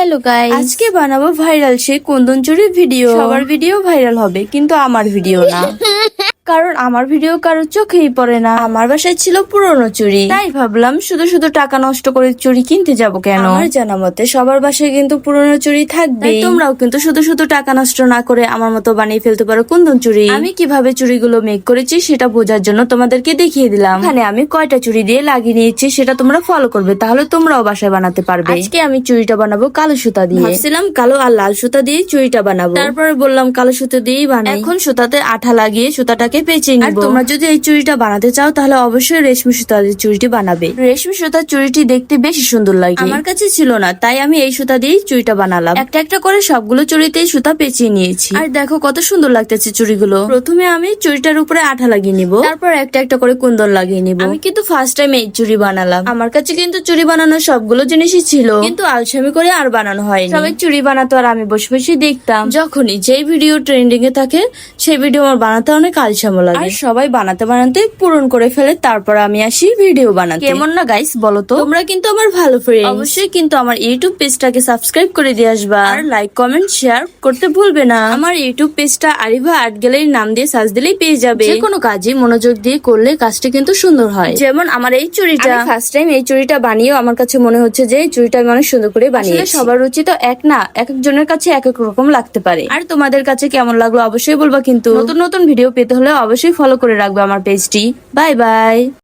Hello guys, আজকে বানাবো viral সেই কুন্দন চুরির ভিডিও। সবার ভিডিও ভাইরাল হবে কিন্তু আমার ভিডিও না। কারণ আমার ভিডিও কারোর চোখেই পড়ে না। আমার বাসায় ছিল পুরনো চুড়ি, তাই ভাবলাম শুধু শুধু টাকা নষ্ট করে চুড়ি কিনতে যাব কেন। আমার জানা মতে সবার বাসায় কিন্তু পুরনো চুড়ি থাকবে, তোমরাও কিন্তু শুধু শুধু টাকা নষ্ট না করে আমার মতো বানিয়ে ফেলতে পারো কুন্দন চুড়ি। আমি কিভাবে চুড়িগুলো মেক করেছি সেটা বোঝার জন্য তোমাদেরকে দেখিয়ে দিলাম। এখানে আমি কয়টা চুড়ি দিয়ে লাগিয়ে নিয়েছি সেটা তোমরা ফলো করবে, তাহলে তোমরাও বাসায় বানাতে পারবে। আজকে আমি চুড়িটা বানাবো কালো সুতা দিয়ে। ভাবছিলাম কালো আর লাল সুতা দিয়ে চুড়িটা বানাবো, তারপরে বললাম কালো সুতা দিয়েই বানাই। এখন সুতাতে আঠা লাগিয়ে সুতাটাকে পেঁচিয়ে নিব। আর তোমরা যদি এই চুড়িটা বানাতে চাও তাহলে অবশ্যই রেশমি সুতা দিয়ে চুড়িটি বানাবে। রেশমি সুতার চুড়িটি দেখতে বেশি সুন্দর লাগে, আমার কাছে ছিল না, তাই আমি এই সুতা দিয়েই চুড়িটা বানালাম। একটা একটা করে সবগুলো চুড়িতেই সুতা পেঁচিয়ে নিয়েছি। আর দেখো কত সুন্দর লাগতেছে চুড়িগুলো। প্রথমে আমি চুড়িটার উপরে আঠা লাগিয়ে নিব, তারপর একটা একটা করে কুন্দন লাগিয়ে নিব। আমি কিন্তু ফার্স্ট টাইম এই চুড়ি বানালাম। আমার কাছে কিন্তু চুড়ি বানানোর সবগুলো জিনিসই ছিল, কিন্তু আলসামি করে আর বানানো হয়নি। সবাই চুড়ি বানাতো আর আমি বসে বসে দেখতাম। যখনই যেই ভিডিও ট্রেন্ডিং এ থাকে সেই ভিডিও আমার বানাতে অনেক আলসামো লাগে। আর সবাই বানাতে বানাতে পূরণ করে ফেলে, তারপর আমি আসি ভিডিও বানাতে। কেমন না গাইস বলো তো? তোমরা কিন্তু আমার ভালো ফ্রেন্ড, অবশ্যই কিন্তু আমার ইউটিউব পেজটাকে সাবস্ক্রাইব করে দিয়ে আসবা, আর লাইক কমেন্ট শেয়ার করতে ভুলবে না। আমার ইউটিউব পেজটা আরিভা আর্ট গ্যালারির নাম দিয়ে সার্চ দিলেই পেয়ে যাবে। যে কোনো কাজে মনোযোগ দিয়ে করলে কাজটা কিন্তু সুন্দর হয়। যেমন আমার এই চুড়িটা, ফার্স্ট টাইম এই চুড়িটা বানিয়েও আমার কাছে মনে হচ্ছে যে এই চুড়িটা আমি অনেক সুন্দর করে বানিয়েছি। সবার রুচি তো এক না, এক একজনের কাছে এক এক রকম লাগতে পারে। আর তোমাদের কাছে কেমন লাগলো অবশ্যই বলবা। কিন্তু নতুন নতুন ভিডিও পেতে হলে অবশ্যই ফলো করে রাখবে আমার পেজটি। Bye bye.